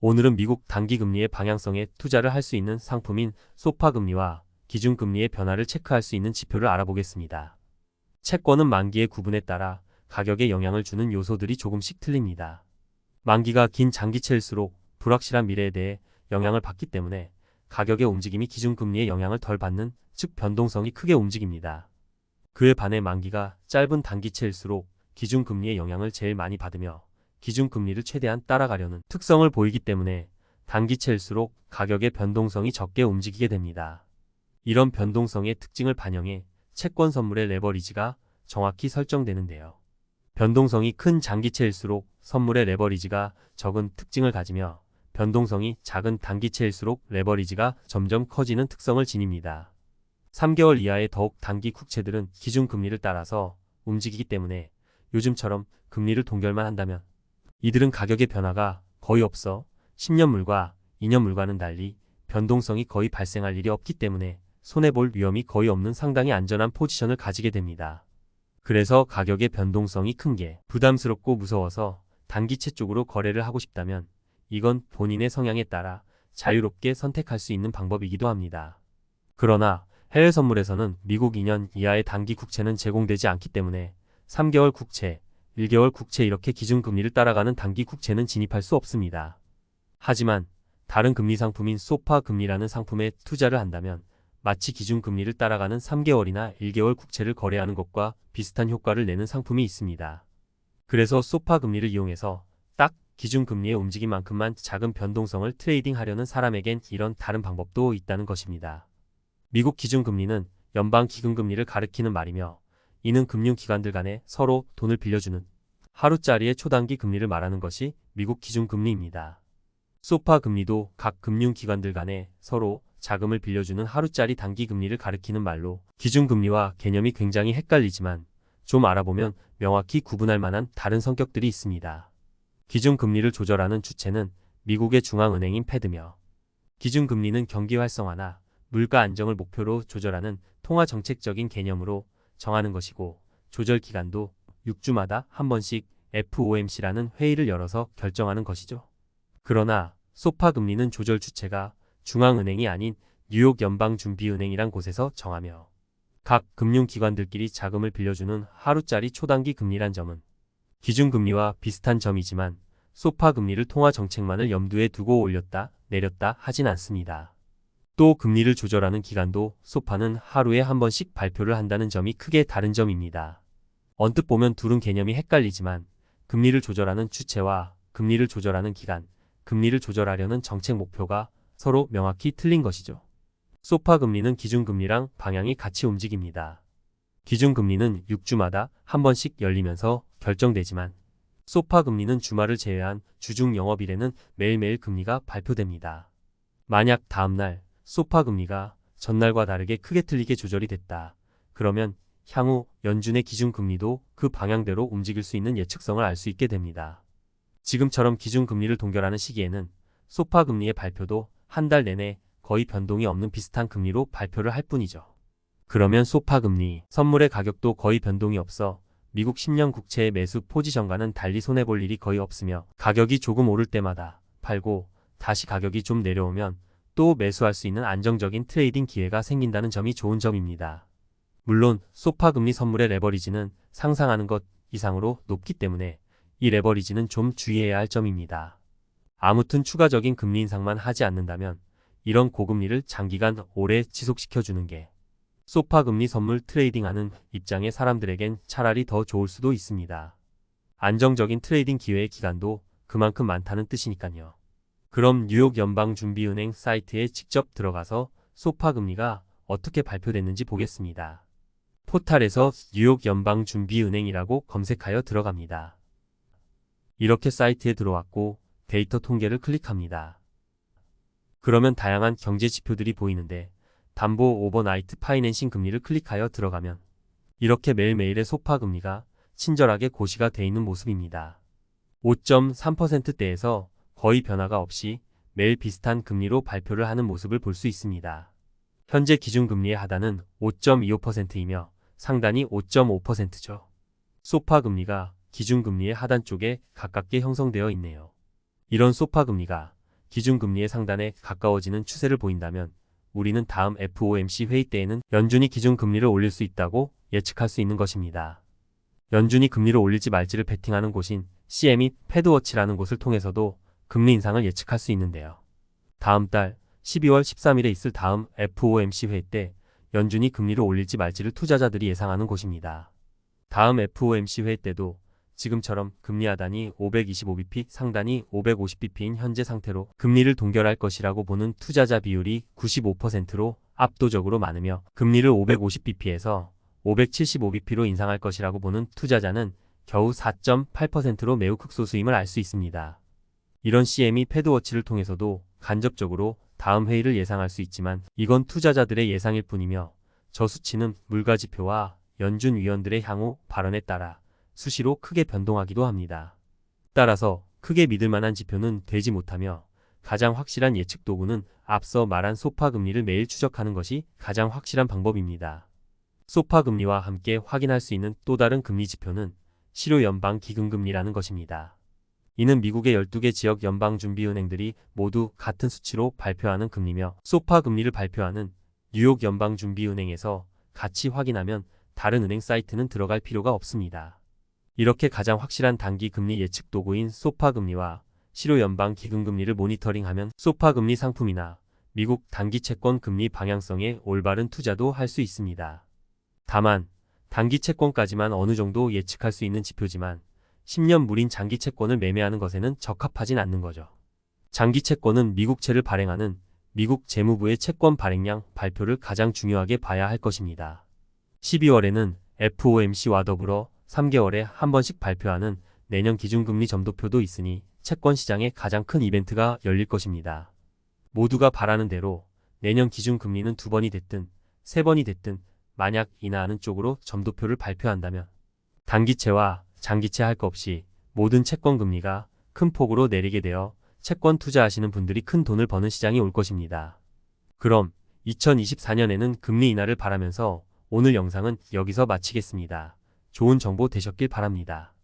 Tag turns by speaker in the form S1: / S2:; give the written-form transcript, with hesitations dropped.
S1: 오늘은 미국 단기금리의 방향성에 투자를 할 수 있는 상품인 소파금리와 기준금리의 변화를 체크할 수 있는 지표를 알아보겠습니다. 채권은 만기의 구분에 따라 가격에 영향을 주는 요소들이 조금씩 틀립니다. 만기가 긴 장기채일수록 불확실한 미래에 대해 영향을 받기 때문에 가격의 움직임이 기준금리의 영향을 덜 받는, 즉 변동성이 크게 움직입니다. 그에 반해 만기가 짧은 단기채일수록 기준금리의 영향을 제일 많이 받으며 기준금리를 최대한 따라가려는 특성을 보이기 때문에 단기채일수록 가격의 변동성이 적게 움직이게 됩니다. 이런 변동성의 특징을 반영해 채권 선물의 레버리지가 정확히 설정되는데요. 변동성이 큰 장기채일수록 선물의 레버리지가 적은 특징을 가지며 변동성이 작은 단기채일수록 레버리지가 점점 커지는 특성을 지닙니다. 3개월 이하의 더욱 단기 국채들은 기준금리를 따라서 움직이기 때문에 요즘처럼 금리를 동결만 한다면 이들은 가격의 변화가 거의 없어 10년물과 2년물과는 달리 변동성이 거의 발생할 일이 없기 때문에 손해볼 위험이 거의 없는 상당히 안전한 포지션을 가지게 됩니다. 그래서 가격의 변동성이 큰 게 부담스럽고 무서워서 단기채 쪽으로 거래를 하고 싶다면 이건 본인의 성향에 따라 자유롭게 선택할 수 있는 방법이기도 합니다. 그러나 해외 선물에서는 미국 2년 이하의 단기 국채는 제공되지 않기 때문에 3개월 국채, 1개월 국채 이렇게 기준금리를 따라가는 단기 국채는 진입할 수 없습니다. 하지만 다른 금리 상품인 소파 금리라는 상품에 투자를 한다면 마치 기준금리를 따라가는 3개월이나 1개월 국채를 거래하는 것과 비슷한 효과를 내는 상품이 있습니다. 그래서 소파 금리를 이용해서 딱 기준금리의 움직임만큼만 작은 변동성을 트레이딩하려는 사람에겐 이런 다른 방법도 있다는 것입니다. 미국 기준금리는 연방기금금리를 가리키는 말이며 이는 금융기관들 간에 서로 돈을 빌려주는 하루짜리의 초단기 금리를 말하는 것이 미국 기준금리입니다. 소파 금리도 각 금융기관들 간에 서로 자금을 빌려주는 하루짜리 단기 금리를 가리키는 말로 기준금리와 개념이 굉장히 헷갈리지만 좀 알아보면 명확히 구분할 만한 다른 성격들이 있습니다. 기준금리를 조절하는 주체는 미국의 중앙은행인 패드며 기준금리는 경기 활성화나 물가 안정을 목표로 조절하는 통화정책적인 개념으로 정하는 것이고 조절 기간도 6주마다 한 번씩 FOMC라는 회의를 열어서 결정하는 것이죠. 그러나 소파 금리는 조절 주체가 중앙은행이 아닌 뉴욕 연방준비은행이란 곳에서 정하며 각 금융기관들끼리 자금을 빌려주는 하루짜리 초단기 금리란 점은 기준금리와 비슷한 점이지만 소파 금리를 통화정책만을 염두에 두고 올렸다 내렸다 하진 않습니다. 또 금리를 조절하는 기간도 소파는 하루에 한 번씩 발표를 한다는 점이 크게 다른 점입니다. 언뜻 보면 둘은 개념이 헷갈리지만 금리를 조절하는 주체와 금리를 조절하는 기간, 금리를 조절하려는 정책 목표가 서로 명확히 틀린 것이죠. 소파 금리는 기준금리랑 방향이 같이 움직입니다. 기준금리는 6주마다 한 번씩 열리면서 결정되지만 소파 금리는 주말을 제외한 주중 영업일에는 매일매일 금리가 발표됩니다. 만약 다음날 소파 금리가 전날과 다르게 크게 틀리게 조절이 됐다. 그러면 향후 연준의 기준금리도 그 방향대로 움직일 수 있는 예측성을 알 수 있게 됩니다. 지금처럼 기준금리를 동결하는 시기에는 소파 금리의 발표도 한 달 내내 거의 변동이 없는 비슷한 금리로 발표를 할 뿐이죠. 그러면 소파 금리, 선물의 가격도 거의 변동이 없어 미국 10년 국채의 매수 포지션과는 달리 손해볼 일이 거의 없으며 가격이 조금 오를 때마다 팔고 다시 가격이 좀 내려오면 또 매수할 수 있는 안정적인 트레이딩 기회가 생긴다는 점이 좋은 점입니다. 물론 소파 금리 선물의 레버리지는 상상하는 것 이상으로 높기 때문에 이 레버리지는 좀 주의해야 할 점입니다. 아무튼 추가적인 금리 인상만 하지 않는다면 이런 고금리를 장기간 오래 지속시켜주는 게 소파 금리 선물 트레이딩하는 입장의 사람들에겐 차라리 더 좋을 수도 있습니다. 안정적인 트레이딩 기회의 기간도 그만큼 많다는 뜻이니까요. 그럼 뉴욕 연방준비은행 사이트에 직접 들어가서 소파 금리가 어떻게 발표됐는지 보겠습니다. 포탈에서 뉴욕 연방준비은행이라고 검색하여 들어갑니다. 이렇게 사이트에 들어왔고 데이터 통계를 클릭합니다. 그러면 다양한 경제 지표들이 보이는데 담보 오버나이트 파이낸싱 금리를 클릭하여 들어가면 이렇게 매일매일의 소파 금리가 친절하게 고시가 돼 있는 모습입니다. 5.3%대에서 거의 변화가 없이 매일 비슷한 금리로 발표를 하는 모습을 볼 수 있습니다. 현재 기준금리의 하단은 5.25%이며 상단이 5.5%죠. 소파 금리가 기준금리의 하단 쪽에 가깝게 형성되어 있네요. 이런 소파 금리가 기준금리의 상단에 가까워지는 추세를 보인다면 우리는 다음 FOMC 회의 때에는 연준이 기준금리를 올릴 수 있다고 예측할 수 있는 것입니다. 연준이 금리를 올릴지 말지를 베팅하는 곳인 CME 패드워치라는 곳을 통해서도 금리 인상을 예측할 수 있는데요. 다음 달 12월 13일에 있을 다음 FOMC 회의 때 연준이 금리를 올릴지 말지를 투자자들이 예상하는 곳입니다. 다음 FOMC 회의 때도 지금처럼 금리 하단이 525bp, 상단이 550bp인 현재 상태로 금리를 동결할 것이라고 보는 투자자 비율이 95%로 압도적으로 많으며 금리를 550bp에서 575bp로 인상할 것이라고 보는 투자자는 겨우 4.8%로 매우 극소수임을 알 수 있습니다. 이런 CME 패드워치를 통해서도 간접적으로 다음 회의를 예상할 수 있지만 이건 투자자들의 예상일 뿐이며 저 수치는 물가지표와 연준 위원들의 향후 발언에 따라 수시로 크게 변동하기도 합니다. 따라서 크게 믿을 만한 지표는 되지 못하며 가장 확실한 예측 도구는 앞서 말한 소파 금리를 매일 추적하는 것이 가장 확실한 방법입니다. 소파 금리와 함께 확인할 수 있는 또 다른 금리 지표는 실효 연방 기금금리라는 것입니다. 이는 미국의 12개 지역 연방준비은행들이 모두 같은 수치로 발표하는 금리며 소파 금리를 발표하는 뉴욕 연방준비은행에서 같이 확인하면 다른 은행 사이트는 들어갈 필요가 없습니다. 이렇게 가장 확실한 단기 금리 예측 도구인 소파 금리와 실효 연방 기금금리를 모니터링하면 소파 금리 상품이나 미국 단기 채권 금리 방향성에 올바른 투자도 할 수 있습니다. 다만 단기 채권까지만 어느 정도 예측할 수 있는 지표지만 10년 물인 장기 채권을 매매하는 것에는 적합하진 않는 거죠. 장기 채권은 미국채를 발행하는 미국 재무부의 채권 발행량 발표를 가장 중요하게 봐야 할 것입니다. 12월에는 FOMC와 더불어 3개월에 한 번씩 발표하는 내년 기준금리 점도표도 있으니 채권 시장에 가장 큰 이벤트가 열릴 것입니다. 모두가 바라는 대로 내년 기준금리는 2번이 됐든 3번이 됐든 만약 인하하는 쪽으로 점도표를 발표한다면 단기채와 장기채 할 것 없이 모든 채권 금리가 큰 폭으로 내리게 되어 채권 투자하시는 분들이 큰 돈을 버는 시장이 올 것입니다. 그럼 2024년에는 금리 인하를 바라면서 오늘 영상은 여기서 마치겠습니다. 좋은 정보 되셨길 바랍니다.